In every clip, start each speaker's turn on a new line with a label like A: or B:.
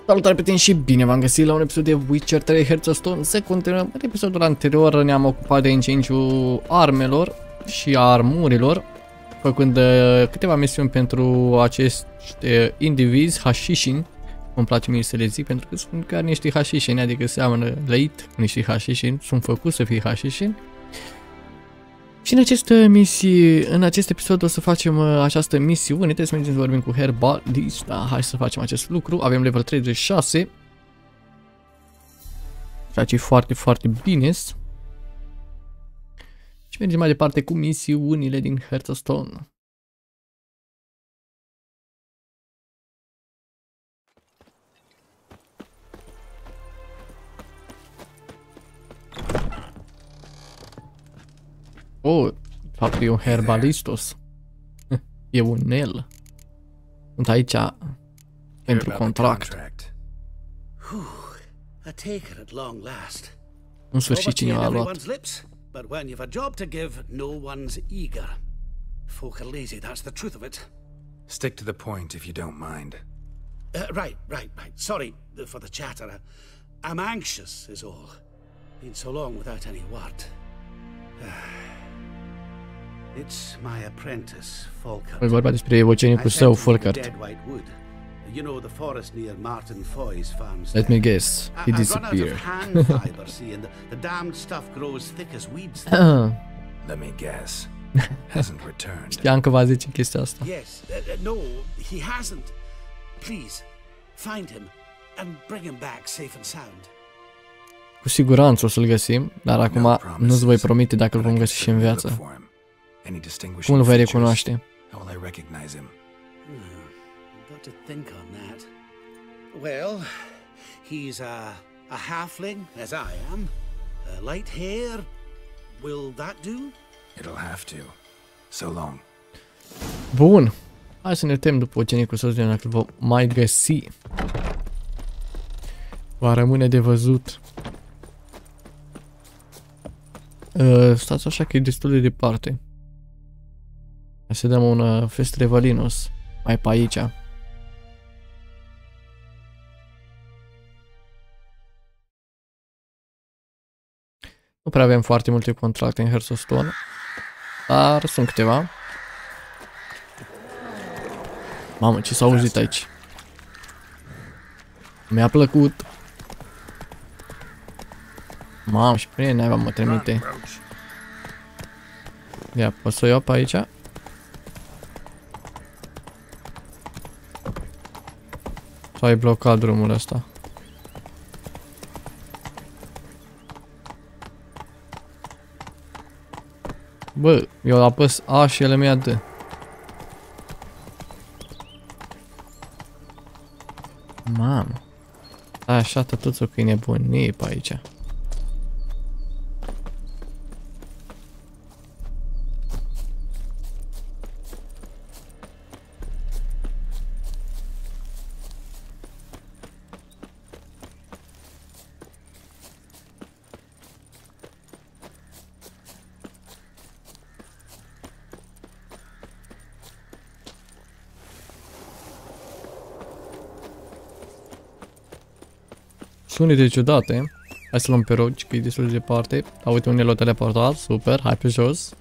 A: Salutare prieteni și bine v-am găsit la un episod de Witcher 3 Hearthstone. Să continuăm. În episodul anterior ne-am ocupat de inceniul armelor și a armurilor, făcând câteva misiuni pentru acești indivizi, hașișini. Îmi place mie să le zic pentru că sunt chiar niște hașișini, adică seamănă leit cu niște hașișini, sunt făcuți să fie hașișini. Și în acest episod o să facem această misiune, trebuie să mergem să vorbim cu herbalist, da, hai să facem acest lucru, avem level 36, ceea ce e foarte, foarte bine. Și mergem mai departe cu misiunile din Hearthstone. Oh, de fapt e un herbalistos. E un el. Sunt aici pentru contract. În sfârșit cineva a luat.
B: But when you've a job to give, no one's eager. Folk are lazy, that's the truth of it.
C: Stick to the point if you don't mind.
B: Right. Sorry for the chatter. I'm anxious is all. Been so long without any word. It's my apprentice, Falkert.
A: Îl vorba despre ucenicul său, Falkert.
B: You know the forest near Martin Foy's farms.
A: Let me guess, he disappeared.
B: Hand fiber, see, and the damned stuff grows thick as weeds.
C: Let me guess. Hasn't returned.
A: Știam că va zice chestia asta.
B: Yes, no, he hasn't. Please, find him and bring him back safe and sound.
A: Cu siguranță o să-l găsim, dar acum nu-ți voi promite dacă îl vom găsi și în viață. Cum îl vei recunoaște?
B: Got to think on that. Well, he's a halfling, as I am. Light hair. Will that do?
C: It'll have to. So long.
A: Bun. Hai să ne tem după ucenicul său, dacă îl vom mai găsi. Va rămâne de văzut. Stați așa că e destul de departe. Hai să dăm un Festrevalinos mai pe aici. Nu prea avem foarte multe contracte în Hearthstone, dar sunt câteva. Mamă, ce s-a auzit aici? Mi-a plăcut. Mamă, și prin naiba mă trimite. Ia, pot să o iau pe aici? Sau ai blocat drumul ăsta? Bă, eu apăs A și ele mi-a D. Mamă. Așa, tătuțul că e nebunie pe aici. Sunete ciudate. Hai să luăm pe rogi, că e destul de departe. Da, uite, un el o teleportat, super, hai pe jos.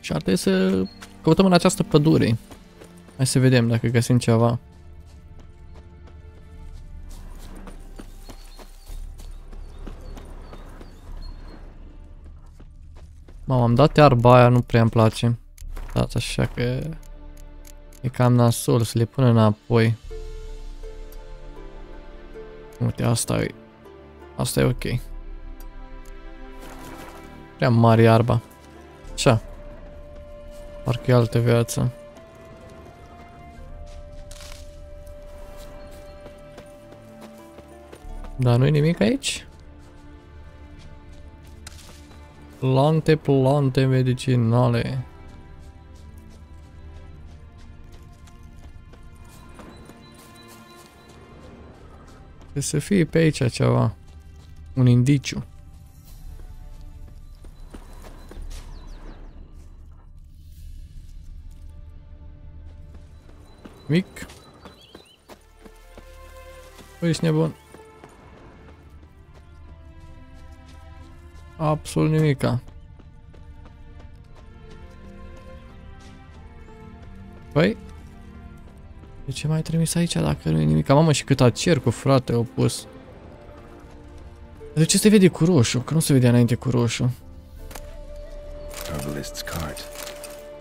A: Și ar trebui să căutăm în această pădure. Hai să vedem dacă găsim ceva. Mamă, am dat iarba aia, nu prea îmi place. Dați așa că e cam nasol să le pun înapoi. Uite, asta e ok. Prea mare iarba. Așa. Parcă e altă viață. Dar nu-i nimic aici? Plante medicinale. Trebuie să fie pe aici ceva. Un indiciu. Mic. Păi, ești nebun. Absolut nimica. Păi? De ce mai trimis aici dacă nu e nimica? Mamă, și cât cercul, frate, au pus. De ce se vede cu roșu? Că nu se vedea înainte cu roșu.
C: Herbalist's cart.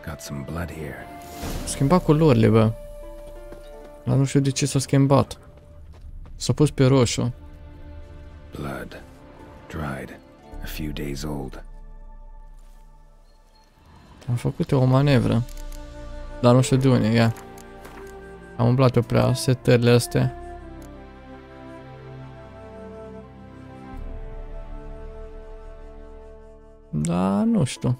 C: Got some blood here.
A: Schimba culorile, bă. Dar nu știu de ce s-a schimbat. S-a pus pe roșu.
C: Blood. Dried. A few days old.
A: Am făcut eu o manevră. Dar nu știu de unde, ia. Am umblat eu prea setările astea. Da, nu știu.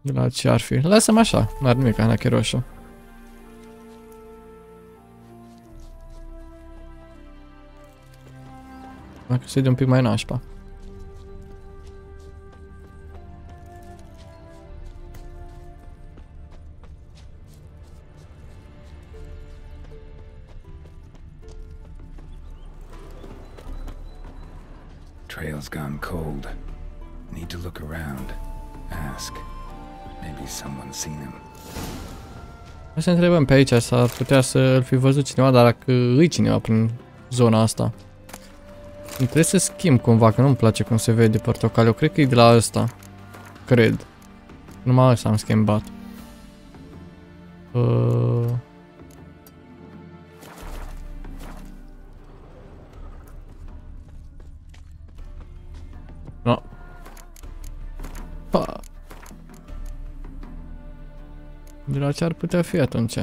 A: De la ce ar fi? Lasă-mă așa, n-ar nimic, dacă e roșu. Dacă se de un pic mai nașpa.
C: Trail's gone cold. Need to look around. Ask. Maybe someone's seen him.
A: Hai să întrebăm pe aici, s-ar putea să-l fi văzut cineva, dar dacă îi cineva prin zona asta. Trebuie să schimb cumva, că nu-mi place cum se vede portocaliu. Cred că e de la ăsta. Cred. Numai ăsta am schimbat. No. Pa. De la ce ar putea fi atunci?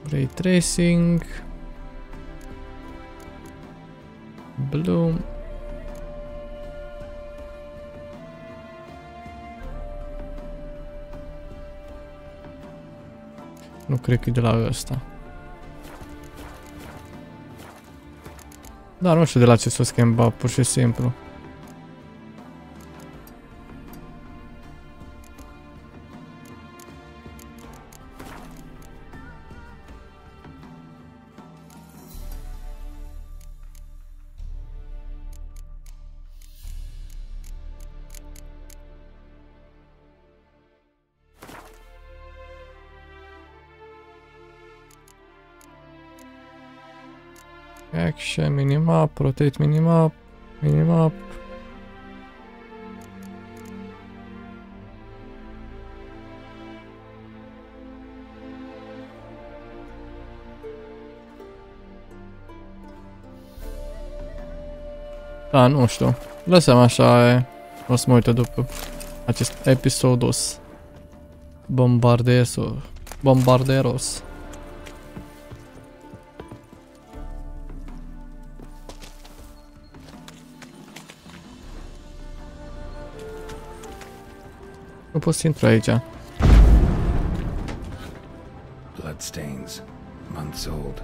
A: Ray tracing. Bloom. Nu cred că e de la ăsta. Da, nu știu de la ce s-o schimba, pur și simplu. Action, minimap, rotate minimap, minimap. Da, nu știu. Lăsăm așa, o să mă uită după acest episodus. Bombarderos. Nu pot să intru aici.
C: Bloodstains. Months old.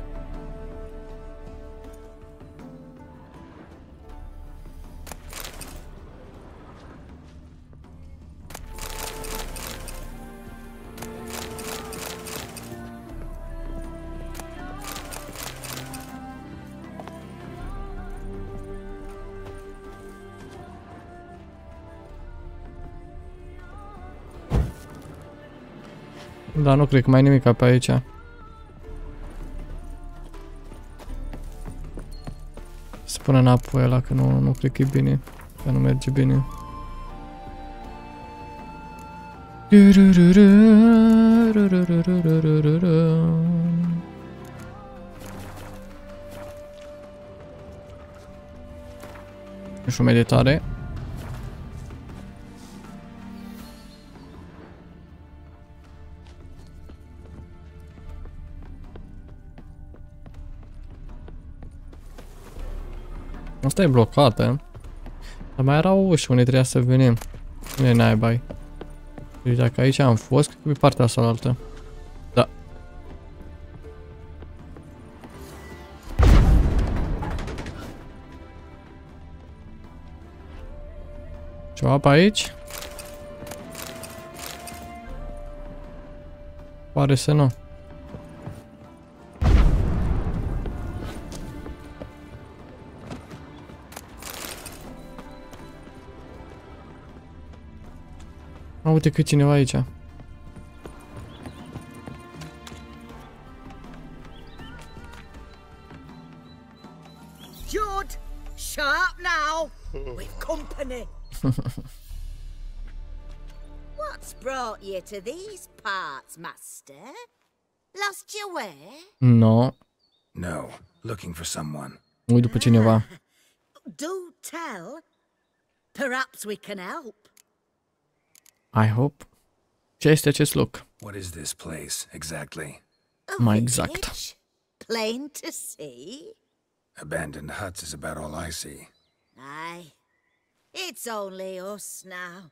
A: Da, nu cred că mai e nimic pe aici. Să pună înapoi ăla, că nu cred că e bine. Că nu merge bine. Și o meditare. Asta e blocată. Dar mai era o ușă unde trebuia să venim. Unde naibai? Deci dacă aici am fost, cred că pe partea asta altă. Da. Ceva pe aici? Pare să nu. Uite că cineva aici.
D: Jude, sharp now. We've company. What's brought you to these parts, master? Lost your way?
A: No.
C: No, looking for someone.
A: Uit după cineva.
D: Do tell. Perhaps we can help.
A: I hope. Ce este acest loc?
C: What is this place, exactly?
A: Mai exact.
D: Village? Plain to see?
C: Abandoned huts is about all I see.
D: Aye. It's only us now.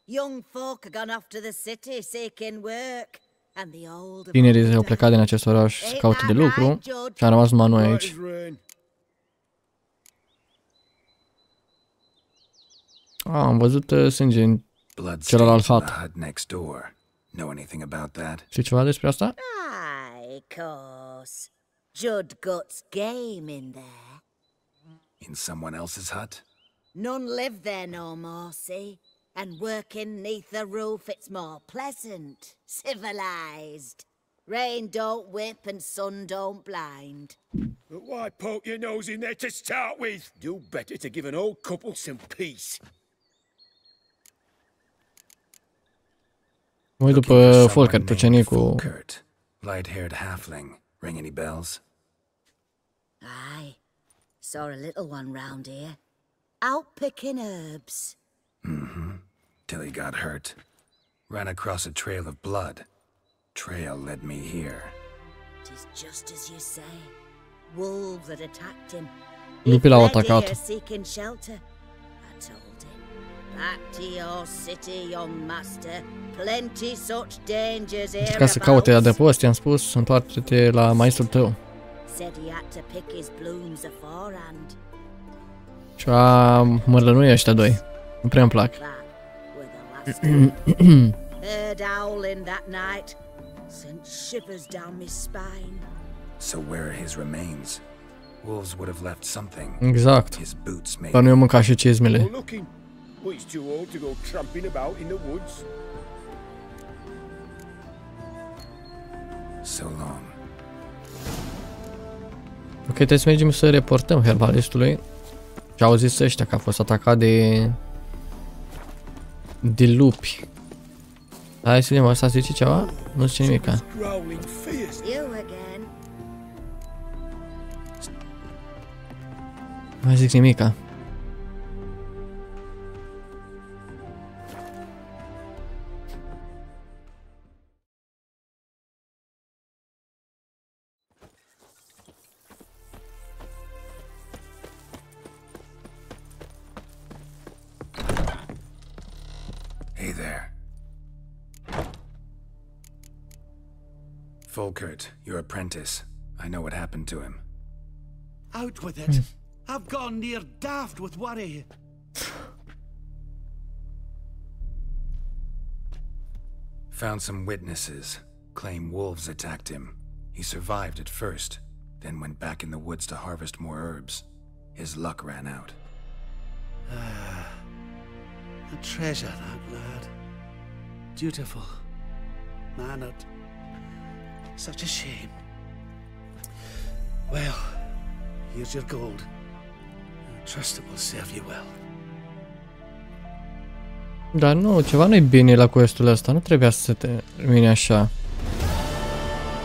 D: Young folk have gone off to the city seeking work, and the old have
A: Tinerii au plecat din acest oraș să caute de lucru și am rămas numai noi aici. Am văzut sânge în celălalt hat. Știi ceva despre asta?
D: Aye, course. Judd guts game in there.
C: In someone else's hut?
D: None live there no more, see? And working neath the roof, it's more pleasant, civilized. Rain don't whip and sun don't blind.
E: But why poke your nose in there to start with? Do better to give an old couple some peace.
A: Mă uit după Folkert, tăcenicul.
C: Light-haired halfling. Ring any bells?
D: Aye. Saw a little one round here. Out picking herbs.
C: Till he got hurt. Ran across a trail of blood. Trail led me here.
D: Tis just as you say. Wolves had attacked him.
A: Lupii l-au
D: He fled
A: atacat.
D: here seeking shelter. I told him, back to your city, young master. Plenty such dangers here.
A: Ca să caute adăpost, i-am spus, întoarce-te la maestrul tău.
D: Said he had to pick his blooms aforehand.
A: Și a mărlănui ăștia doi. Nu prea îmi plac.
D: That were the last of them. Heard howling that night. Sent shivers down my spine.
C: So where are his remains? Wolves would have left something.
A: Exact.
C: His boots
A: Dar
C: maybe.
A: nu i-am mâncat și cizmele.
E: You're looking. Well, he's too old to go tramping about in the woods.
C: So long.
A: Ok, trebuie să mergem să reportăm herbalistului. Și au zis ăștia că a fost atacat de lupi. Hai să vedem, asta zice ceva? Nu zice nimica.
E: Growling fierce.
D: You again.
A: Nu mai zic nimica.
C: Hey there. Folkert, your apprentice. I know what happened to him.
B: Out with it. I've gone near daft with worry.
C: Found some witnesses. Claim wolves attacked him. He survived at first, then went back in the woods to harvest more herbs. His luck ran out.
B: A treasure, that lad. Dutiful. Mannered. Such a shame. Well, here's your gold. I trust it will serve you well.
A: Dar nu, ceva nu-i bine la questul ăsta. Nu trebuia să te termine așa.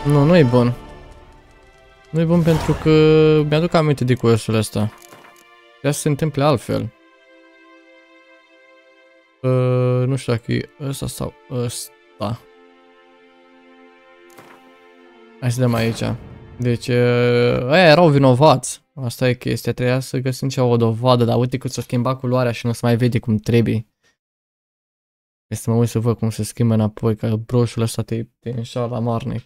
A: Nu, nu e bun. Nu e bun pentru că mi-aduc aminte de questul ăsta. Trebuia să se întâmple altfel. Nu știu dacă e ăsta sau ăsta. Hai să dăm aici. Deci, ăia erau vinovați. Asta e chestia, trebuia să găsim ceva o dovadă, dar uite cât s-a schimbat culoarea și nu se mai vede cum trebuie. Trebuie să mă uit să văd cum se schimbă înapoi, că broșul ăsta te înșală amarnic.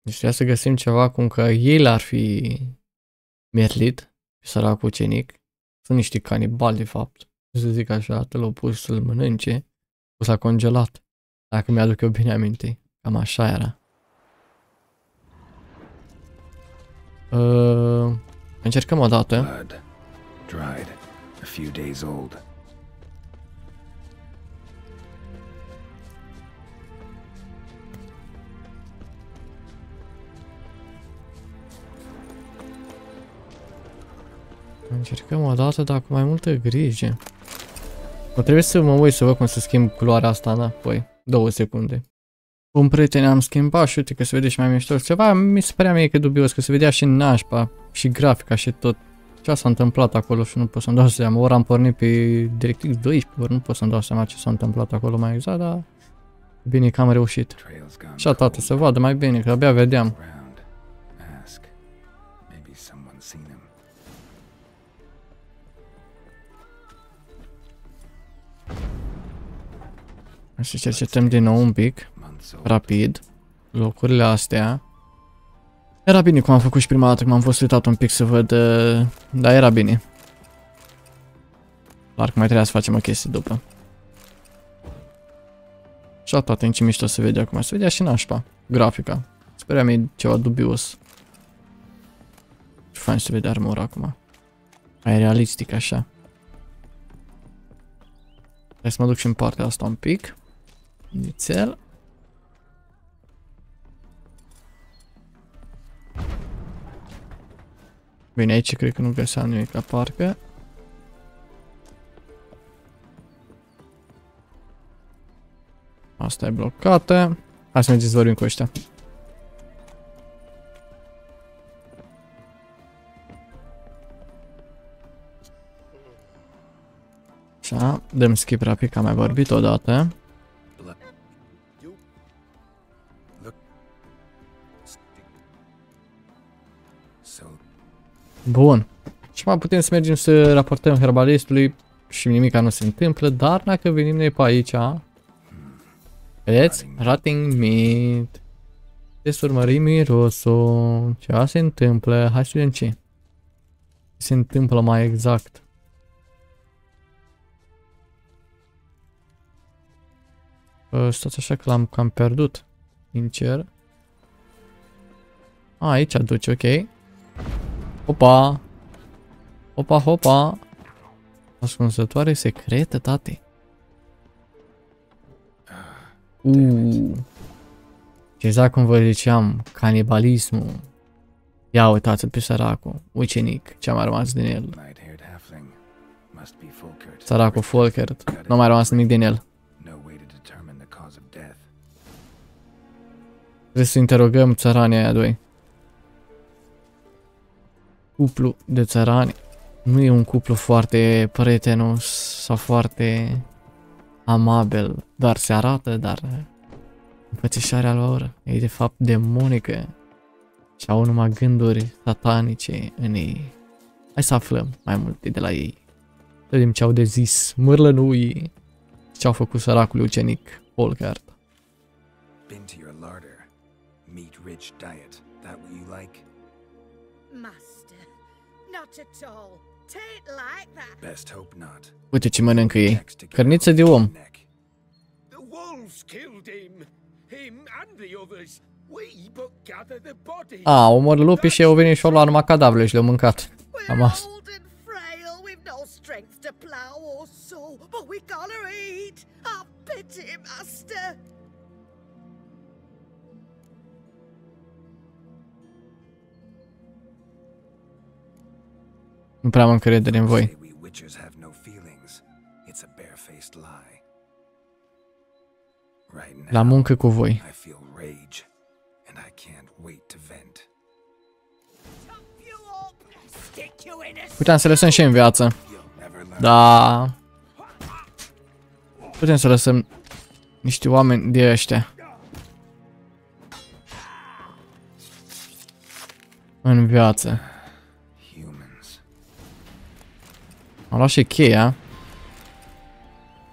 A: Deci trebuia să găsim ceva cum că ei l-ar fi merlit, săracul ucenic. Sunt niște canibali de fapt, să zic așa, l-au pus să-l mănânce, pus la congelat. Dacă mi-aduc eu bine aminte, cam așa era. Încercăm o dată.
C: Dried, a few days old.
A: Încercăm o dată, dar cu mai multă grijă. Nu trebuie să mă uit să văd cum se schimb culoarea asta înapoi. 2 secunde. Un prieten am schimbat și uite că se vede și mai mișto. Ceva mi se părea mie că dubios, că se vedea și nașpa, și grafica și tot. Ce s-a întâmplat acolo și nu pot să-mi dau seama. Ori am pornit pe DirectX 12, ori nu pot să-mi dau seama ce s-a întâmplat acolo mai exact, dar bine că am reușit. Așa toată să vadă mai bine, că abia vedeam. Să cercetăm din nou un pic, rapid, locurile astea. Era bine cum am făcut și prima dată, când m-am fost uitat un pic să văd, dar era bine. Clar că mai trebuia să facem o chestie după. Și toate în ce mișto se vede acum, se vedea și nașpa, grafica. Speram e ceva dubios. Ce fain se vede armura acum. Mai realistic așa. Hai să mă duc și în partea asta un pic. Nițel. Bine, aici cred că nu găseam nimic la parcă. Asta e blocată. Hai să mergem să vorbim cu ăștia. Așa, dăm skip rapid că am mai vorbit odată. Bun. Și mai putem să mergem să raportăm herbalistului și nimica nu se întâmplă, dar dacă venim noi pe aici, vedeți? Rotting meat. Trebuie să urmărim mirosul. Ceva se întâmplă. Hai să vedem ce se întâmplă mai exact. Stați așa că l-am cam pierdut. Sincer. Aici duce, ok. Hopa! Hopa, hopa! Ascunzătoare secretă, tate. Exact cum vă ziceam, canibalismul. Ia uitați-l pe săracul, ucenic, ce-a mai rămas din el. Săracul Folkert, nu a mai rămas nimic din el. Trebuie să interogăm țăranii aia doi. Cuplu de țărani. Nu e un cuplu foarte prietenos sau foarte amabil. Doar se arată, dar înfățișarea lor e de fapt demonică. Și au numai gânduri satanice în ei. Hai să aflăm mai multe de la ei. Să vedem ce au de zis mârlănui. Ce au făcut săracului ucenic Folkert.
C: Meat-rich diet. That what you like?
D: Master, not at all. Tain't like that.
C: Best hope not.
A: Uite ce mănâncă ei. Cărniță de om.
E: The wolves killed him and the others. We but gather the bodies.
A: Omor lupii și au venit și au luat numai cadavrele și le-au mâncat. Cam asta.
D: Old and frail, we've no strength to plow or sow, but we gotta eat. Have pity, master.
A: Nu prea am încredere în voi. La muncă cu voi. Puteam să lăsăm și în viață. Da. Putem să lăsăm niște oameni de ăștia. în viață.
C: Humans.
A: Am luat și cheia.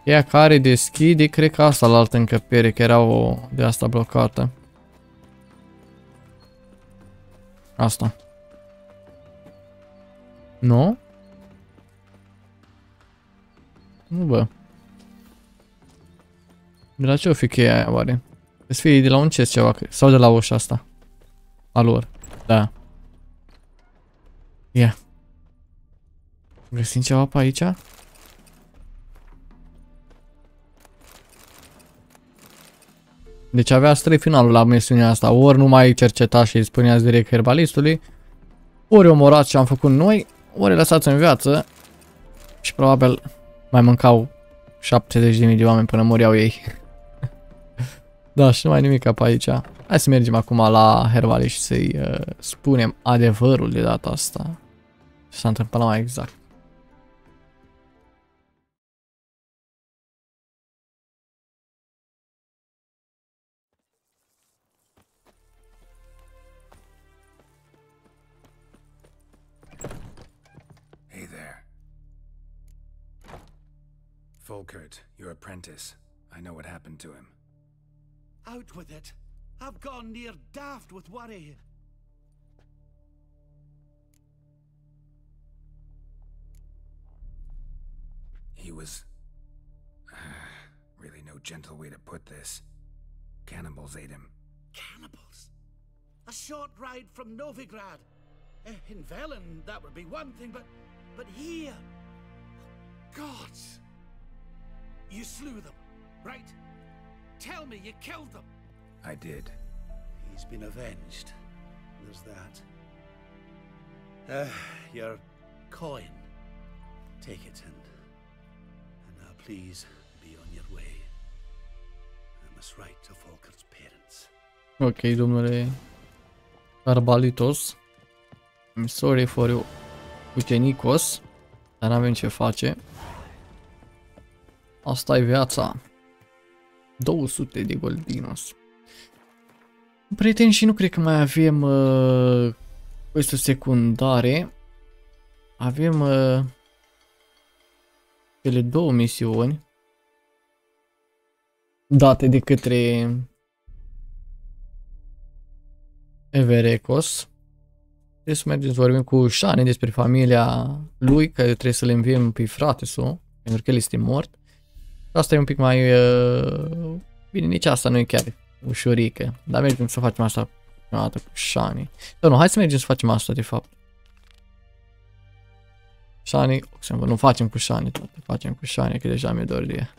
A: Cheia care deschide, cred că asta la altă încăpere, că era o de asta blocată. Asta. Nu? Nu, bă. De la ce o fi cheia aia, oare? Trebuie să fie de la un chest ceva, sau de la ușa asta. A lor. Da. Ia. Găsim ceva pe aici? Deci avea trei finalul la misiunea asta. Ori nu mai cerceta și îi spuneați direct herbalistului, ori omorați și am făcut noi, ori lăsați în viață și probabil mai mâncau 70.000 de oameni până muriau ei. Da, și nu mai nimic pe aici. Hai să mergem acum la herbalist și să-i spunem adevărul de data asta. Ce s-a întâmplat mai exact.
C: Hey there. Volkert, your apprentice. I know what happened to him.
B: Out with it. I've gone near daft with worry.
C: He was... really no gentle way to put this. Cannibals ate him.
B: Cannibals? A short ride from Novigrad. In Velen, that would be one thing, but here... Gods! You slew them, right? Tell me you killed them.
C: I did.
B: He's been avenged. There's that. Your coin. Take it and now please be on your way. I must write to Volkert's parents.
A: Ok, domnule Arbalitos. I'm sorry for you, ucenicos, dar n-avem ce face. Asta e viața. 200 de goldinos. Prieteni, și nu cred că mai avem queste secundare. Avem cele două misiuni date de către Everecos. Trebuie să mergem să vorbim cu Shani despre familia lui, că trebuie să le înviem pe frate-său, pentru că el este mort. Asta e un pic mai... bine, nici asta nu e chiar ușurică. Dar mergem să facem asta prima dată cu Shani. Sau nu, hai să mergem să facem asta de fapt. Shani, Oxenfurt, nu facem cu Shani toată, facem cu Shani, că deja mi-e dor de ea.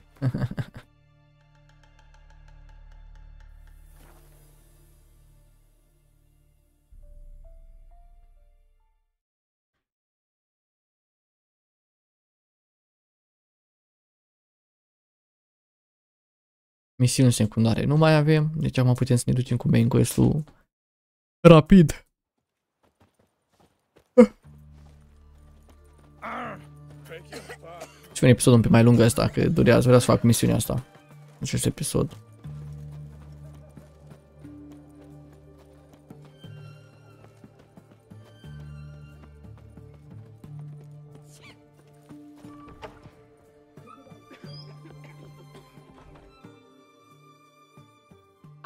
A: Misiuni secundare nu mai avem, deci acum putem să ne ducem cu main quest-ul rapid. Și un episod un pic mai lung ăsta, că durează, vreau să fac misiunea asta în acest episod.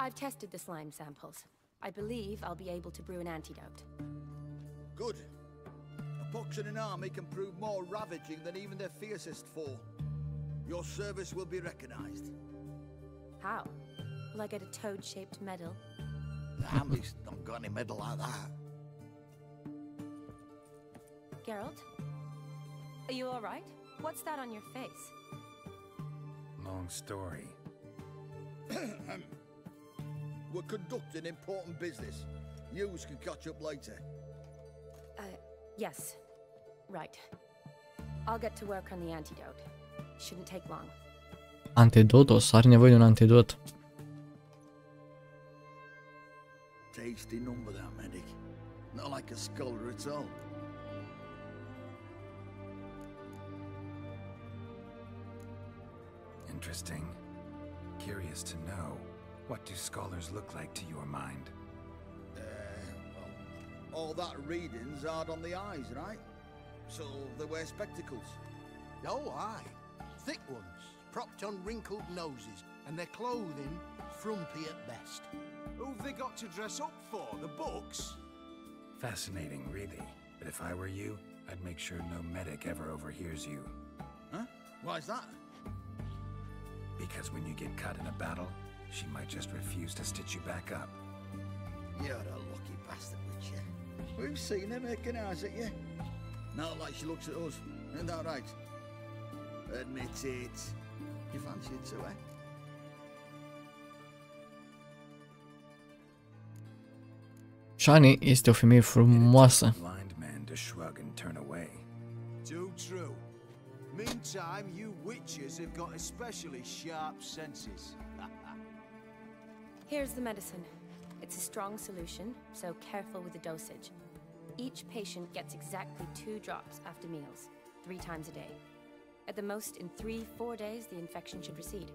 F: I've tested the slime samples. I believe I'll be able to brew an antidote.
G: Good. A pox in an army can prove more ravaging than even their fiercest foe. Your service will be recognized.
F: How? Will I get a toad-shaped medal?
G: The army's not got any medal like that.
F: Geralt? Are you alright? What's that on your face?
C: Long story.
G: We're conducting important business. News can catch up later.
F: Yes. Right. I'll get to work on the antidote. Shouldn't take long.
A: Antidotos, are nevoie de un antidot.
G: Tasty number that, medic. Not like a scholar at all.
C: Interesting. Curious to know. What do scholars look like to your mind?
G: Well, All that reading's hard on the eyes, right? So they wear spectacles.
H: Oh, aye. Thick ones, propped on wrinkled noses, and their clothing frumpy at best.
E: Who've they got to dress up for? The books?
C: Fascinating, really. But if I were you, I'd make sure no medic ever overhears you.
G: Huh? Why's that?
C: Because when you get cut in a battle, she might just refuse to stitch you back up.
G: You're a lucky bastard, Witcher. We've seen her making eyes at you. Not like she looks at us. Isn't that right? Admit it. You fancy it too, eh?
A: Shani este o femeie frumoasă.
C: Blind man to shrug and turn away.
E: Too true. Meantime, you witches have got especially sharp senses.
F: Here's the medicine. It's a strong solution, so careful with the dosage. Each patient gets exactly 2 drops after meals, 3 times a day. At the most, in 3-4 days, the infection should recede.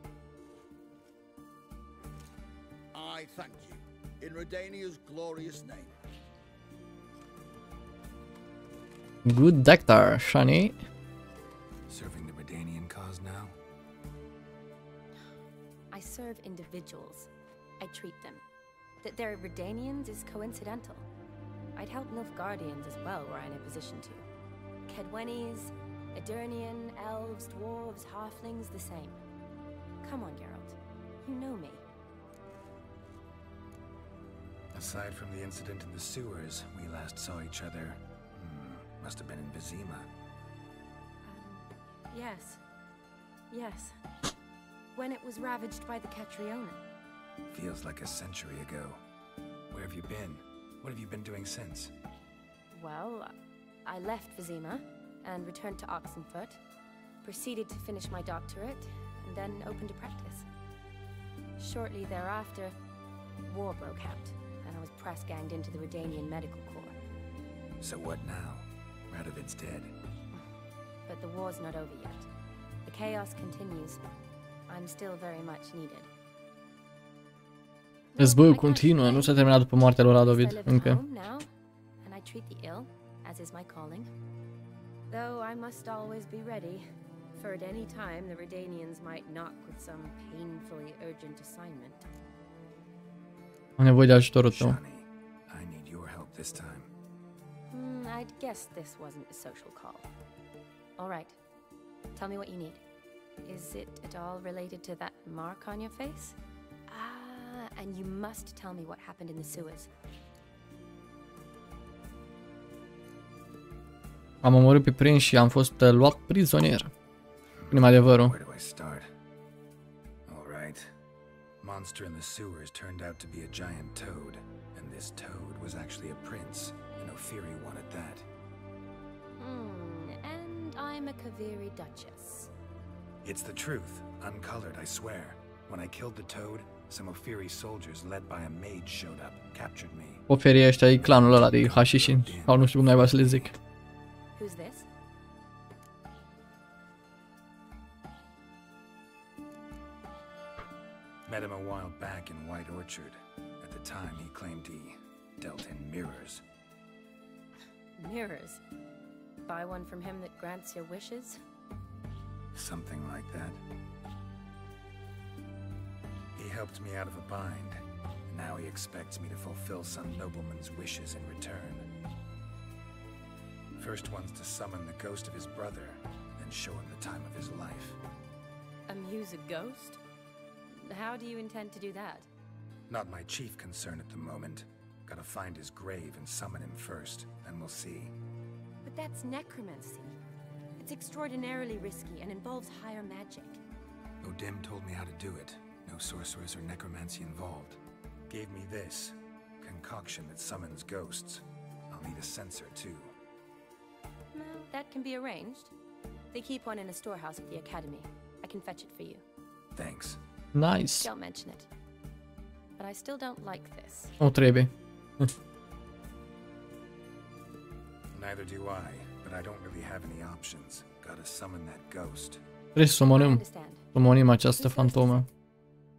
G: I thank you. In Redania's glorious name.
A: Good doctor, Shani.
C: Serving the Redanian cause now?
F: I serve individuals. I treat them. That they're Redanians is coincidental. I'd help Nilfgaardians as well were I in a position to. Kedwenis, Edirnian, elves, dwarves, halflings, the same. Come on, Geralt. You know me.
C: Aside from the incident in the sewers, we last saw each other. Must have been in Vizima.
F: Yes. Yes. When it was ravaged by the Catriona.
C: Feels like a century ago. Where have you been? What have you been doing since?
F: Well, I left Vizima and returned to Oxenfurt, proceeded to finish my doctorate, and then opened a practice. Shortly thereafter, war broke out, and I was press-ganged into the Redanian Medical Corps.
C: So what now? Radovid's dead.
F: But the war's not over yet. The chaos continues. I'm still very much needed.
A: Războiul continuă, nu s-a terminat după moartea lui Radovid, încă.
F: And I treat the ill, as is my calling. Though I must always be ready, for at any time the Redanians might knock with some painfully urgent assignment.
A: Am nevoie de ajutorul tău.
C: Shani, I need your help this time.
F: I'd guess this wasn't a social call. All right. Tell me what you need. Is it at all related to that mark on your face? And you must tell me what happened in the sewers.
A: Am omorât pe Prins și am fost luat prizonier. Spune-mi adevărul.
C: Where do I start? All right. Monster in the sewers turned out to be a giant toad, and this toad was actually a prince, an Ophiri one at that.
F: And I'm a Kaviri duchess.
C: It's the truth, uncolored, I swear. When I killed the toad, some Ophiri soldiers led by a mage showed up, captured me.
A: Ophiri ăștia e clanul ăla de Hashishin, sau nu știu cum naiba să le zic.
F: Who's this?
C: Met him a while back in White Orchard. At the time, he claimed he dealt in mirrors.
F: Mirrors? Buy one from him that grants your wishes?
C: Something like that. He helped me out of a bind. Now he expects me to fulfill some nobleman's wishes in return. First one's to summon the ghost of his brother, then show him the time of his life.
F: Amuse a ghost? How do you intend to do that?
C: Not my chief concern at the moment. Gotta find his grave and summon him first, and we'll see.
F: But that's necromancy. It's extraordinarily risky and involves higher magic.
C: Odim told me how to do it. No sorceress or necromancy involved. Gave me this concoction that summons ghosts. I'll need a censer too.
F: Well, that can be arranged. They keep one in a storehouse at the academy. I can fetch it for you.
C: Thanks.
A: Nice.
F: Don't mention it. But I still don't like this.
A: O trebuie.
C: Neither do I, but I don't really have any options. Gotta summon that ghost.
A: Trebuie să sumonim această fantomă.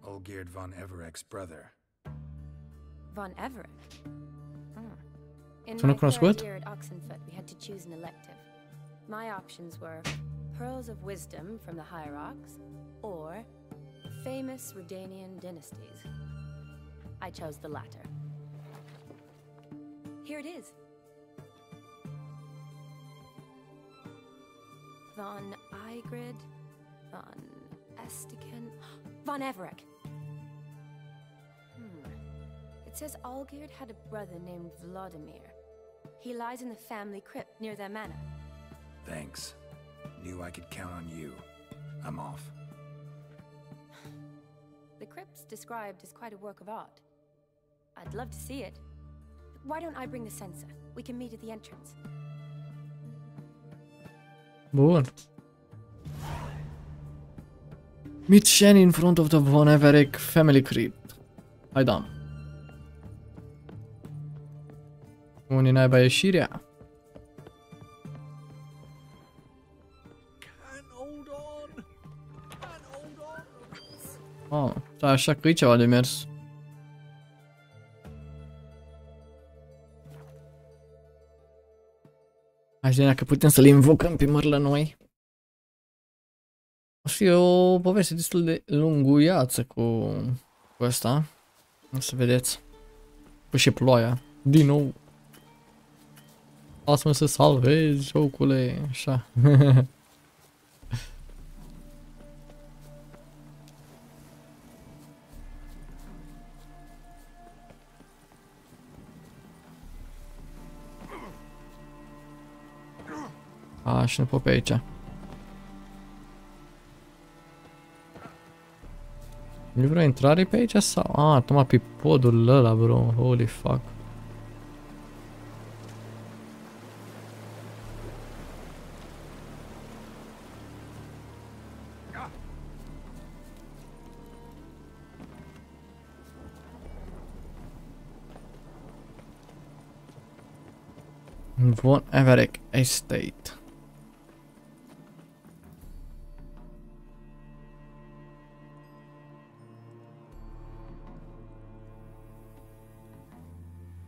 C: Olgierd von Everek's brother.
F: Von Everek? In
A: Sună
F: my
A: cunoscut?
F: third year at Oxenfurt, we had to choose an elective. My options were pearls of wisdom from the hierarchs or famous Redanian dynasties. I chose the latter. Here it is. Von Igrid, von Estiken, von Everett. It says Olgierd had a brother named Vladimir. He lies in the family crypt near their manor.
C: Thanks. Knew I could count on you. I'm off.
F: The crypt's described as quite a work of art. I'd love to see it. But why don't I bring the censer? We can meet at the entrance.
A: Bun. Meet Shani in front of the Von Everett family crypt. Hai da. Unde naiba ieșirea? Oh, da, așa că e ceva de mers. Hai să vedem dacă putem să le invocăm pe măr la noi. O să fie o poveste destul de lunguiață cu asta. O să vedeți. Cu și ploaia. Din nou. Lasă-mă să salvezi, jocule. Așa. Și nu pot pe aici. Nu vreo intrare pe aici sau? Tocmai pe podul ăla, bro. Holy fuck. Von Everett Estate.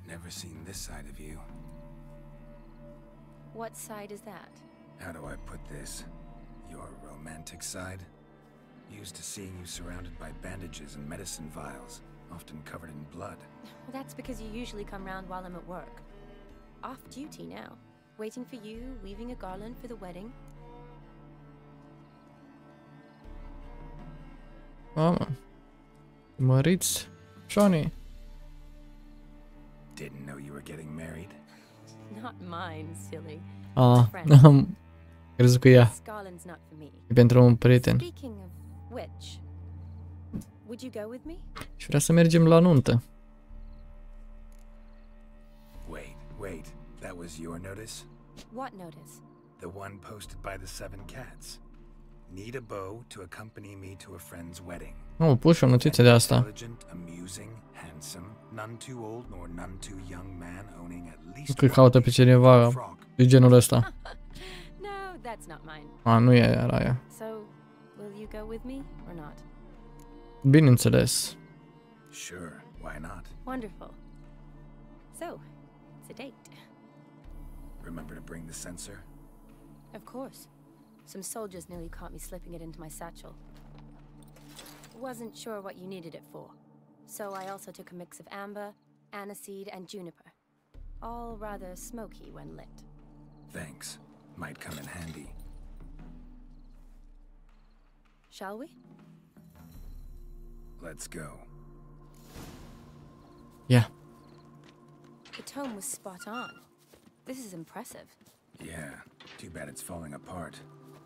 C: Never seen this side of you.
F: What side is that?
C: How do I put this? Your romantic side? Used to seeing you surrounded by bandages and medicine vials, often covered in blood.
F: Well, that's because you usually come round while I'm at work. Off duty now. Waiting for you, weaving a garland for the wedding.
A: Mamă. Măriți, Johnny.
C: Didn't know you were getting married.
F: Not mine, silly.
A: Am crezut că ea.
F: Scarland's not for me.
A: E pentru un prieten.
F: Speaking of which, would you go with me?
A: Și vrea să mergem la nuntă.
C: Wait. That was your notice?
F: What notice?
C: The one posted by the 7 cats. Need a beau to accompany me to a friend's wedding.
A: Nu, pus și o notiță de asta.
C: Intelligent, amusing, handsome, none too old nor none too young man owning at least
A: Că caută pe cineva de genul ăsta.
F: No, that's not mine.
A: Nu e aia.
F: So, will you go with me or not?
A: Bineînțeles.
C: Sure, why not?
F: Wonderful. So, it's a date.
C: Remember to bring the censer?
F: Of course. Some soldiers nearly caught me slipping it into my satchel. Wasn't sure what you needed it for, so I also took a mix of amber, aniseed, and juniper. All rather smoky when lit.
C: Thanks. Might come in handy.
F: Shall we?
C: Let's go.
A: Yeah.
F: The tome was spot on. This is impressive.
C: Yeah, too bad it's falling apart.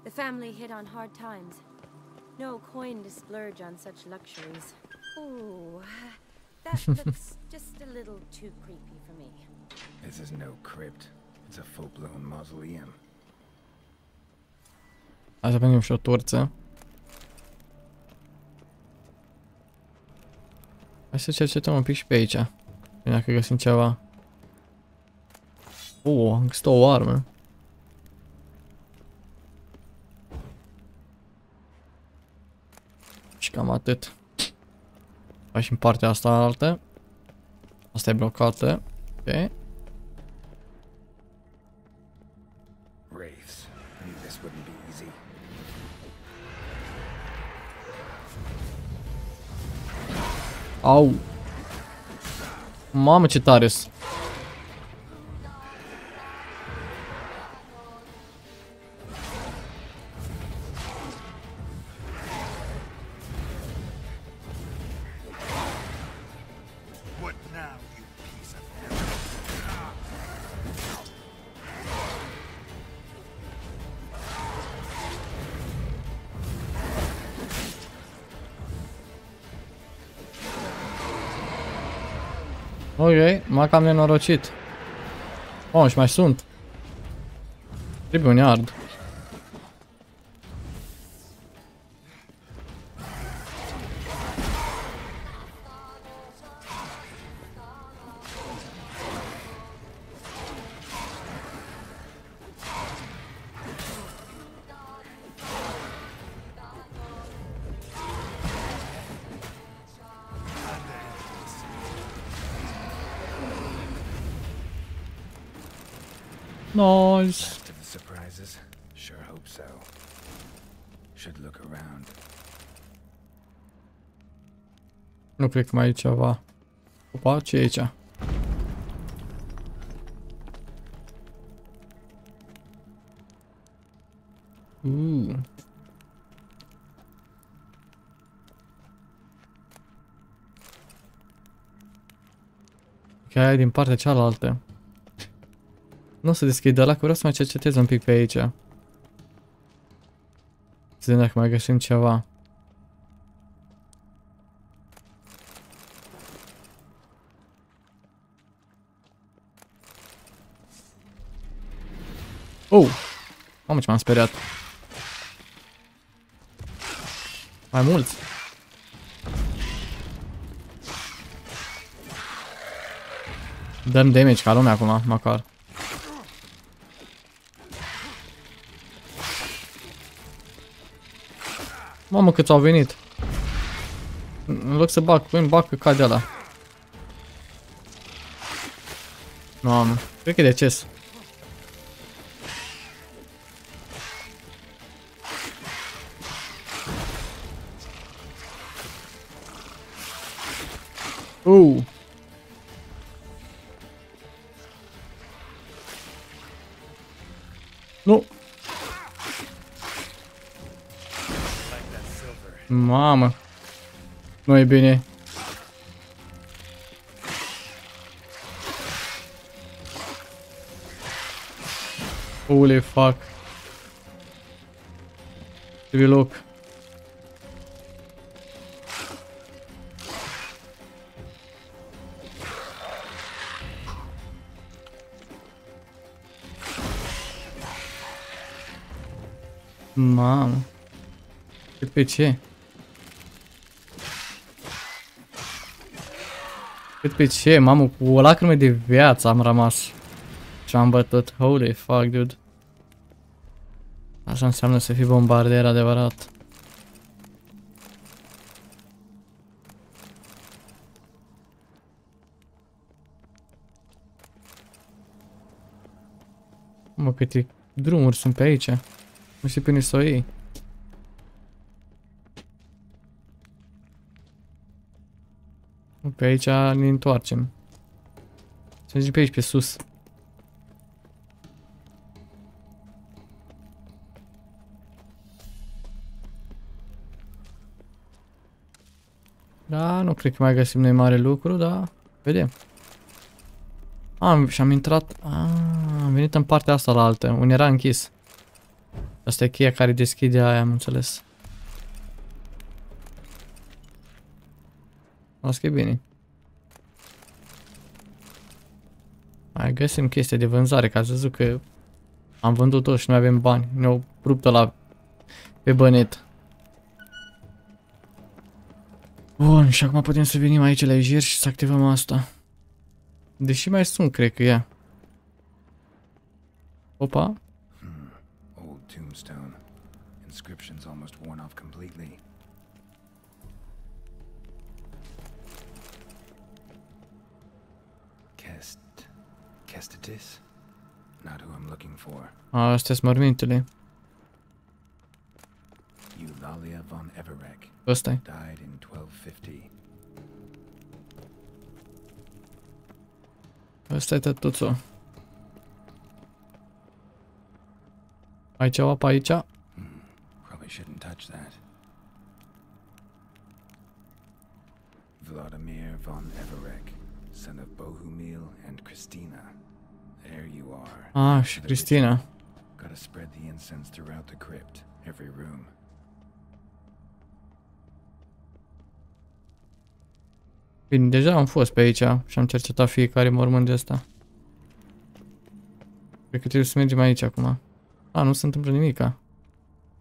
F: The family hit on hard times. No coin to splurge on such luxuries. Ooh, that looks just a little too creepy for me.
C: This is no crypt. It's a full-blown mausoleum.
A: Hai să prindem și o torță. Hai să cercetăm un pic și pe aici. Dacă găsim ceva. Am găsit o armă. Și cam atât. Hai și în partea asta altă. Asta e blocată. Ok. Au. Mamă, ce tare-s. Ok, m-a cam nenorocit. Oh, și mai sunt. Trebuie un iard. Nice.
C: Last of the surprises? Sure hope so. Should look around.
A: Nu cred că mai e ceva. Opa, ce e aici? Cheia e din partea cealaltă. Nu o să deschid ăla, că vreau să mai cercetez un pic pe aici. Să vedem dacă mai găsim ceva. Oh! Mamă, ce m-am speriat. Mai mulți. Dăm damage ca lumea acum, măcar. Mamă, câți au venit. În loc să bag că cade ăla. Mamă, cred că e deces. Nu. Mamă. Nu e bine. Holy fuck. Trebuie loc. Mamă. Cât pe ce? Cât pe ce? Mamă, cu o lacrimă de viață am rămas. Și am bătut. Holy fuck, dude. Așa înseamnă să fii bombardier adevărat. Mă, câte drumuri sunt pe aici. Nu știu până să o iei. Pe aici ne întoarcem. Să mergem pe aici, pe sus. Da, nu cred că mai găsim noi mare lucru, dar vedem. Și am intrat. Am venit în partea asta la altă, unde era închis. Asta e cheia care deschide aia, am înțeles. Las că e bine. Mai găsim chestia de vânzare, că ați văzut că am vândut tot și nu avem bani. Ne-au rupt la pe bănet. Bun, și acum putem să venim aici la ieși și să activăm asta. Deși mai sunt, cred că ea. Opa.
C: Old tombstone. Inscriptions almost worn off completely. Kestatis? Not who I'm looking for.
A: Astea sunt mormintele.
C: Eulalia von Everek.
A: Ăsta-i.
C: Died in 1250.
A: Ăsta e tătuțul. Ai ceva pe aici?
C: Probably shouldn't touch that. Vladimir von Everek, son of Bohumil and Christina. There you are.
A: Ah, și Cristina.
C: Gotta spread the incense throughout the crypt, every room.
A: Bine, deja am fost pe aici și am cercetat fiecare mormânt de ăsta. Cred că trebuie să mergem aici acum. A, nu se întâmplă nimica.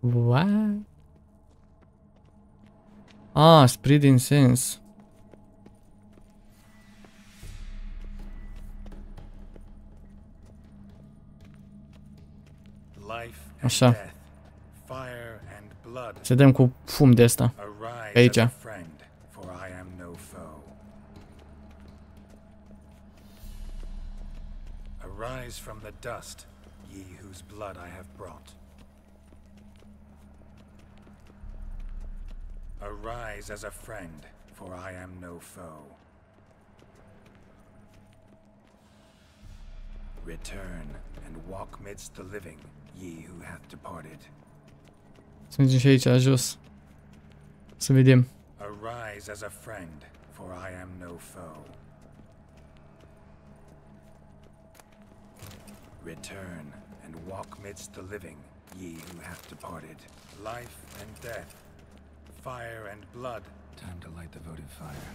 A: What? Ah, spread incense. Așa. Să dăm cu fum de asta. Pe aici.
C: Arise from the dust, ye whose blood I have brought. Arise as a friend, for I am no foe. Return and walk midst the living, ye who hath departed.
A: Să mergem și aici, jos. Să vedem.
C: Arise as a friend, for I am no foe. Return and walk midst the living, ye who hath departed. Life and death, fire and blood. Time to light the votive fire.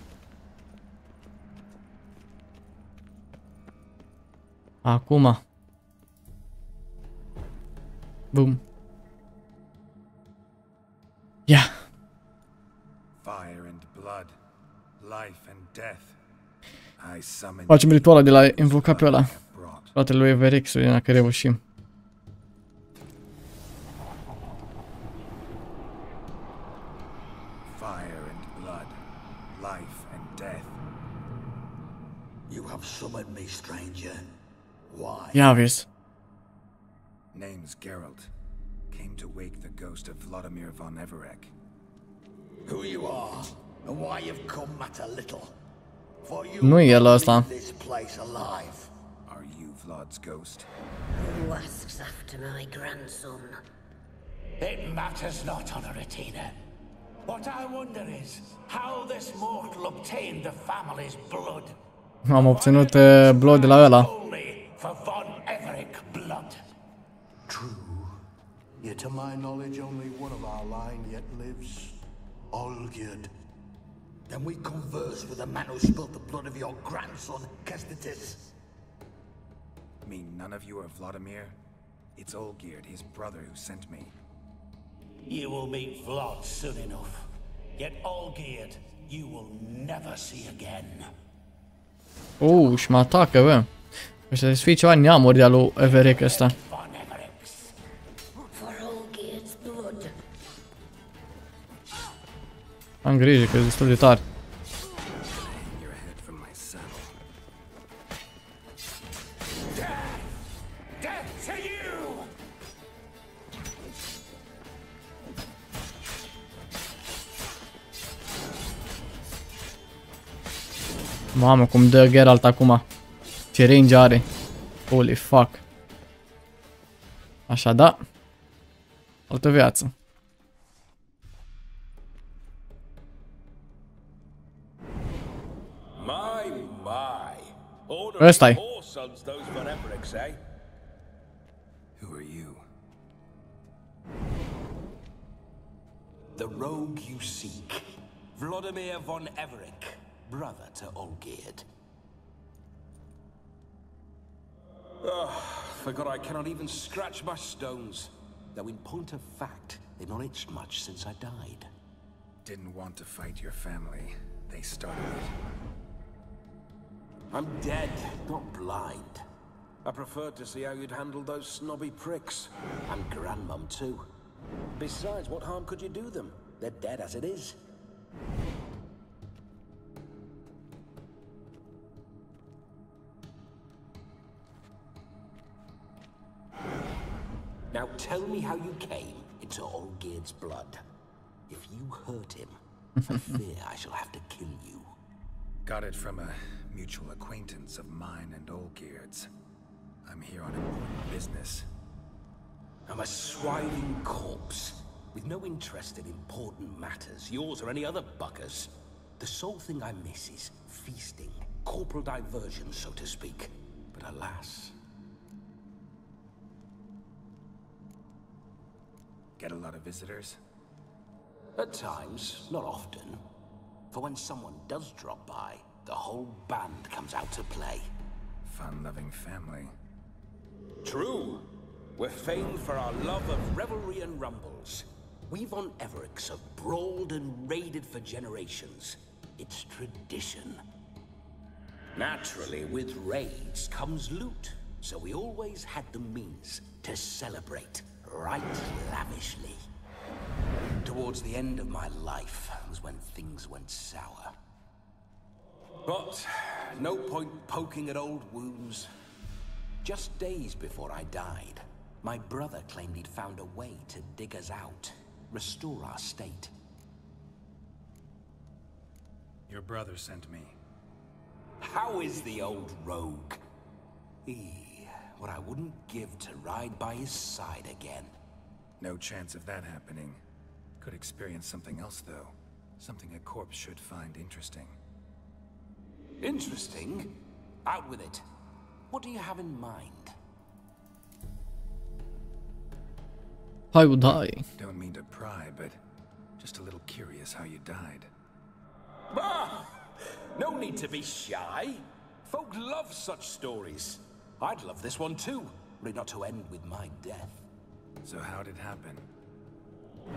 A: Acum. Boom. Ia.
C: Fire and blood, life and death. I summon.
A: Facem ritualul de la invoca pe ăla. Fratele lui Everek, dacă reușim.
C: Fire and blood, life and death.
G: You have summoned me, stranger. Why?
A: Ia vezi.
C: Name's Geralt. Came to wake the ghost of Vladimir von Everek.
G: Who you are and why you've come matter little. For you
A: Nu e el ăsta.
G: this place alive.
C: Are you Vlad's ghost?
D: Who asks after my grandson?
I: It matters not, Honoratina. What I wonder is how this mortal obtained the family's blood.
A: Am obținut blood de la ăla.
I: Only for von Everek blood.
H: True. Yet to my knowledge, only one of our line yet lives. Olgierd.
G: Then we converse with the man who spilled the blood of your grandson, Kestitis.
C: Mean none of you are Vladimir? It's Olgierd, his brother, who sent me.
I: You will meet Vlad soon enough. Yet Olgierd, you will never see again.
A: Și mă atacă, bă. Ăștia trebuie să fie ceva neamuri de-a lui Everek ăsta. Am grijă că e destul de tare. Mamă, cum dă Geralt acum. Ce range are. Holy fuck. Așa, da. Altă viață. Ăsta-i.
C: Who are you?
I: The rogue you seek. Vladimir von Everek, brother to Olgierd. Forgot I cannot even scratch my stones. Though in point of fact, they've not itched much since I died.
C: Didn't want to fight your family. They started it.
I: I'm dead, not blind. I preferred to see how you'd handle those snobby pricks. And grandmum too. Besides, what harm could you do them? They're dead as it is. Now tell me how you came into Olgierd's blood. If you hurt him, I fear I shall have to kill you.
C: Got it from a mutual acquaintance of mine and Olgierd's. I'm here on important business.
I: I'm a swiving corpse, with no interest in important matters, yours or any other buggers. The sole thing I miss is feasting, corporal diversion, so to speak. But alas...
C: Get a lot of visitors?
I: At times, not often. For when someone does drop by, the whole band comes out to play.
C: Fun-loving family.
I: True. We're famed for our love of revelry and rumbles. We've on Everix have brawled and raided for generations. It's tradition. Naturally, with raids comes loot, so we always had the means to celebrate right lavishly. Towards the end of my life was when things went sour. But no point poking at old wounds. Just days before I died, my brother claimed he'd found a way to dig us out, restore our state.
C: Your brother sent me.
I: How is the old rogue? What I wouldn't give to ride by his side again.
C: No chance of that happening. Could experience something else, though. Something a corpse should find interesting.
I: Interesting? Out with it. What do you have in mind?
A: Hai would die.
C: Don't mean to pry, but just a little curious how you died.
I: Ah, no need to be shy. Folk love such stories. I'd love this one too, were it not to end with my death.
C: So how'd it happen?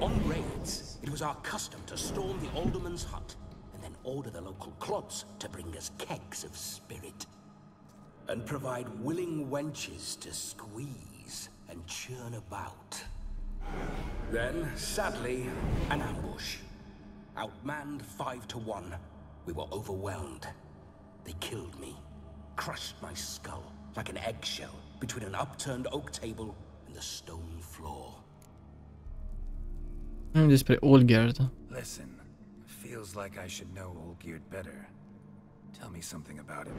I: On raids, it was our custom to storm the alderman's hut and then order the local clods to bring us kegs of spirit. And provide willing wenches to squeeze and churn about. Then, sadly, an ambush. Outmanned 5-1, we were overwhelmed. They killed me, crushed my skull like an eggshell between an upturned oak table and the stone floor.
A: Despre Olgierd.
C: Listen, feels like I should know Olgierd better. Tell me something about him.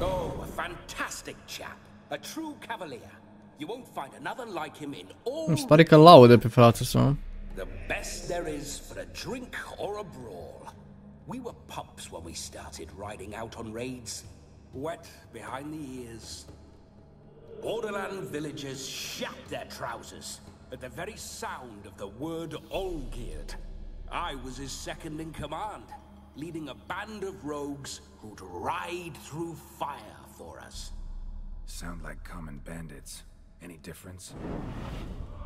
I: Oh, a fantastic chap. A true cavalier. You won't find another like him in all...
A: Îmi pare că laudă pe fratele său.
I: The best there is for a drink or a brawl. We were pups when we started riding out on raids. Wet behind the ears. Borderland villagers shat their trousers at the very sound of the word Olgierd. I was his second in command, leading a band of rogues who'd ride through fire for us.
C: Sound like common bandits. Any difference?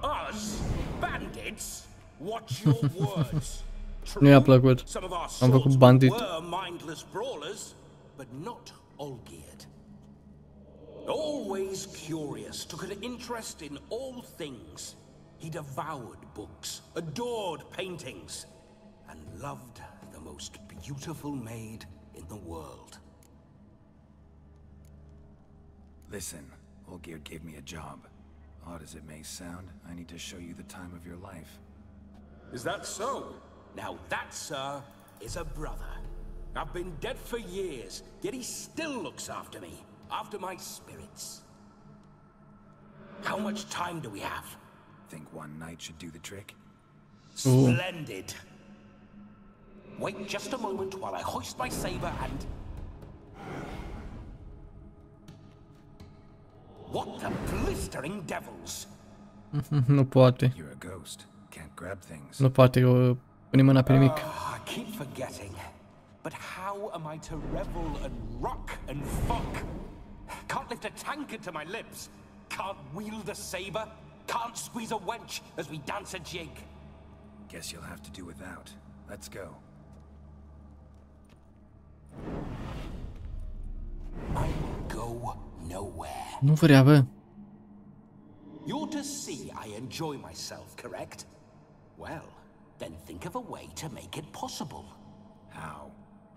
I: Us? Bandits? Watch your words.
A: Nu i-a plăcut.
I: Some of our
A: Am făcut
I: swords
A: bandit.
I: were mindless brawlers, but not Olgierd. Always curious, took an interest in all things. He devoured books, adored paintings, and loved the most beautiful maid in the world.
C: Listen, Olgierd gave me a job. Odd as it may sound, I need to show you the time of your life.
I: Is that so? Now that, sir, is a brother. I've been dead for years, yet he still looks after me, after my spirits. How much time do we have?
C: Think one night should do the trick?
I: Splendid. Wait just a moment while I hoist my saber and... What the blistering devils!
A: Nu poate.
C: You're a ghost. Can't grab things.
A: Nu poate pune mâna pe nimic.
I: I keep forgetting. But how am I to revel and rock and fuck? Can't lift a tankard to my lips. Can't wield a saber. Can't squeeze a wench as we dance a jig.
C: Guess you'll have to do without. Let's go.
I: I will go nowhere.
A: Nu vrea, bă.
I: You're to see I enjoy myself, correct? Well, then think of a way to make it possible.
C: How?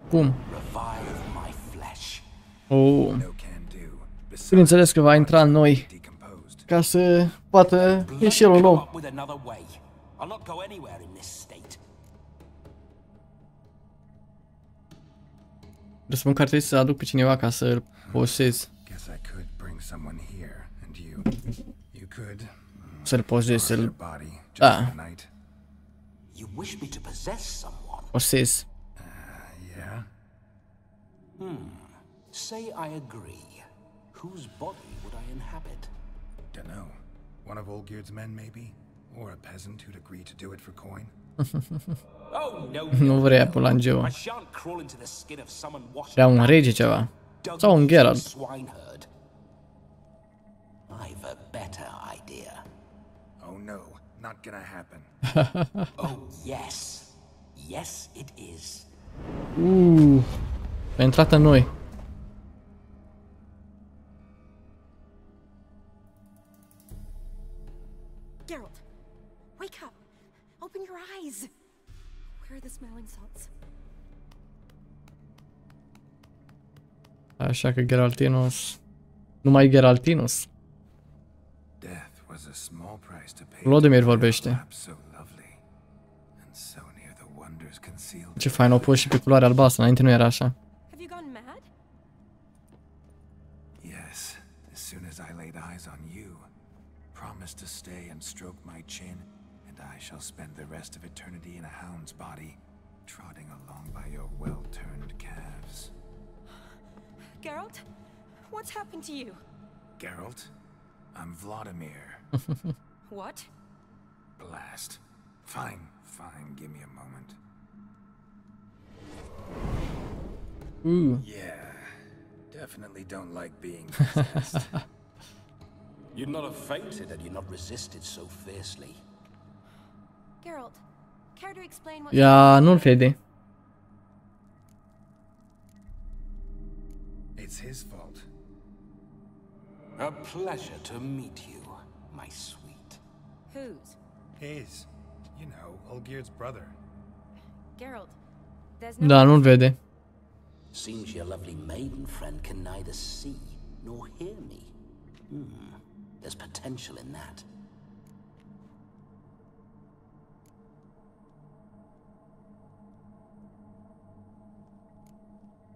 A: Cum?
I: Revive my flesh.
A: Oh.
C: No can do.
A: Bineînțeles că va intra în noi ca să poată ieși el un om.
I: With another way. I'll not go anywhere in this state.
A: Trebuie să spun că ar trebui să aduc pe cineva ca să-l posez. Să-l posez, să-l... Da. Posez.
I: Say I agree. Whose body would I inhabit?
C: Dunno. One of Olgierd's men, maybe? Or a peasant who'd agree to do it for coin?
I: Oh, no.
A: Nu vrea Polangeu.
I: I shan't crawl into the skin of someone washed.
A: Vrea un rege ceva. Sau un Geralt.
I: Swineherd. I've a better idea.
C: Oh no, not gonna happen.
I: Oh yes. Yes it is.
A: A intrat în noi.
F: Geralt, wake up. Open your eyes. Where are the smelling salts?
A: Așa că Geraltinus... Numai Geraltinus. Vladimir vorbește. Ce fain, au pus și pe culoare albastră, înainte nu era așa.
C: Yes, as soon as I laid eyes on you, promised to stay and stroke my chin, and I shall spend the rest of eternity in a hound's body, trotting along by your well-turned calves.
F: Geralt, what's happened to you?
C: Geralt, I'm Vladimir.
F: What?
C: Blast. Fine, fine, give me a moment. Yeah, definitely don't like being possessed.
I: You'd not have fainted had you not resisted so fiercely.
F: Geralt, care to explain what...
A: Ia, nu-l vede.
C: It's his fault.
I: A pleasure to meet you, my sweet.
F: Whose?
C: His. You know, Olgierd's brother.
F: Geralt, there's no...
A: Da, nu-l vede.
I: Seems your lovely maiden friend can neither see nor hear me. There's potential in that.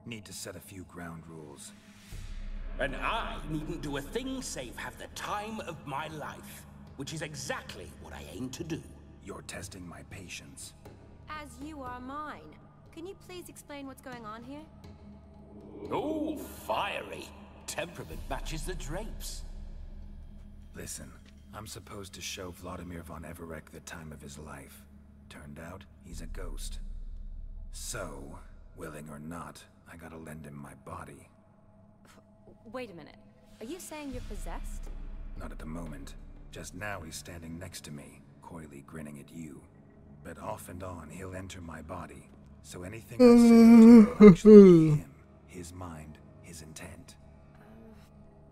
C: Need to set a few ground rules.
I: And I needn't do a thing save have the time of my life, which is exactly what I aim to do.
C: You're testing my patience.
F: As you are mine. Can you please explain what's going on here?
I: Oh, fiery. Temperament matches the drapes.
C: Listen, I'm supposed to show Vladimir von Everec the time of his life. Turned out, he's a ghost. So, willing or not, I gotta lend him my body.
F: Wait a minute. Are you saying you're possessed?
C: Not at the moment. Just now he's standing next to me, coyly grinning at you. But off and on, he'll enter my body. So anything I say will actually be him. His mind, his intent.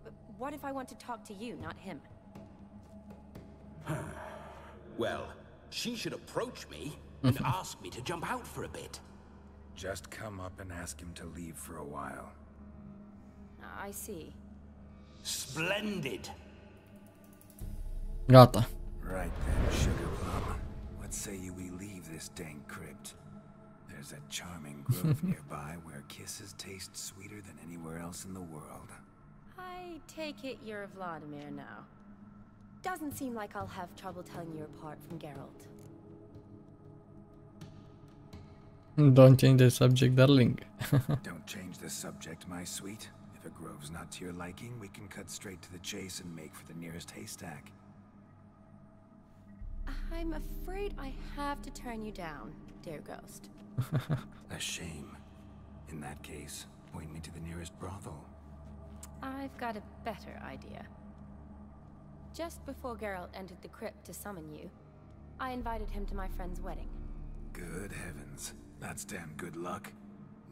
F: But what if I want to talk to you, not him?
I: Well, she should approach me and ask me to jump out for a bit.
C: Just come up and ask him to leave for a while.
F: I see.
I: Splendid.
A: Gata.
C: Right then, sugar plum. What say you we leave this dank crypt? There's a charming grove nearby where kisses taste sweeter than anywhere else in the world.
F: I take it you're Vladimir now. Doesn't seem like I'll have trouble telling you apart from Geralt.
A: Don't change the subject, darling.
C: Don't change the subject, my sweet. If a grove's not to your liking, we can cut straight to the chase and make for the nearest haystack.
F: I'm afraid I have to turn you down, dear ghost.
C: A shame. In that case, point me to the nearest brothel.
F: I've got a better idea. Just before Geralt entered the crypt to summon you, I invited him to my friend's wedding.
C: Good heavens. That's damn good luck.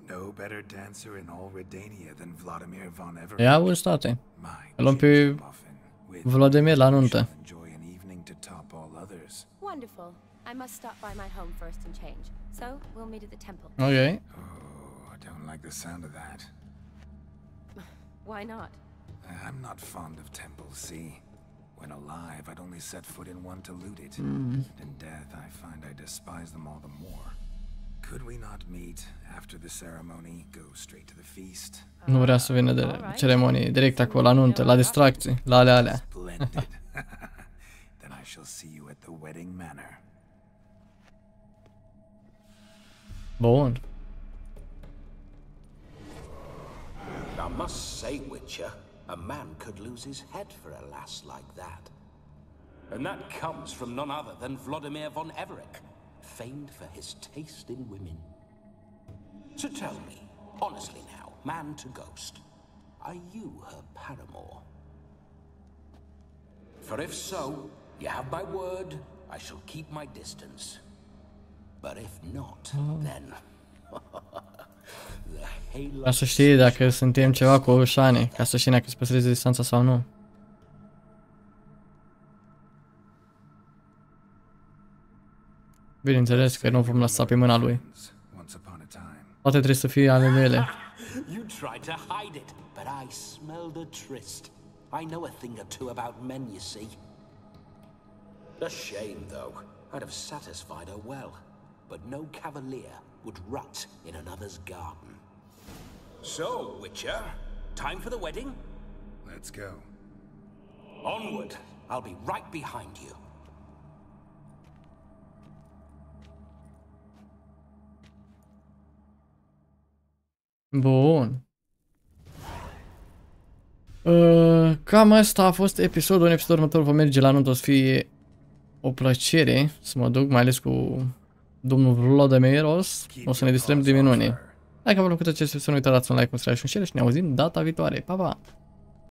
C: No better dancer in all Redania than Vladimir von Everec.
A: Ia auzi, state. Îl luăm pe Vladimir la nuntă.
F: Wonderful. I must stop by my home first and change. So, we'll meet at the temple.
A: Okay.
C: Oh, I don't like the sound of that.
F: Why not?
C: I'm not fond of temples, see? When alive, I'd only set foot in one to loot it. And in death, I find I despise them all the more. Could we not meet after the ceremony, go straight to the
A: Nu vrea să vină de ceremonie, direct acolo, la nuntă, la distracții, la alea. Bun.
I: I must say, Witcher, a man could lose his head for a lass like that. And that comes from none other than Vladimir von Everec, famed for his taste in women. So tell me, honestly now, man to ghost, are you her paramour? For if so, you have my word, I shall keep my distance. But if not, then...
A: Ca să știi dacă suntem ceva cu Shane, ca să știi dacă îți păstrezi distanța sau nu. Bineînțeles că nu vom lăsa pe mâna lui. Poate trebuie să fie ale mele.
I: You tried to hide it, but I smelled a tryst. I know a thing or two about men, you see. A shame, though. I'd have satisfied her well, but no cavalier would rut in another's garden. So, Witcher, time for the wedding?
C: Let's go.
I: Onward. I'll be right behind you.
A: Bun. Cam asta a fost episodul. În episodul următor vom merge la nuntă, o să fie o plăcere să mă duc, mai ales cu domnul Vladimiros. O să ne distrăm de minune. Dacă v-a plăcut acest episod, nu uitați un like, un subscribe și un share și ne auzim data viitoare. Pa, pa!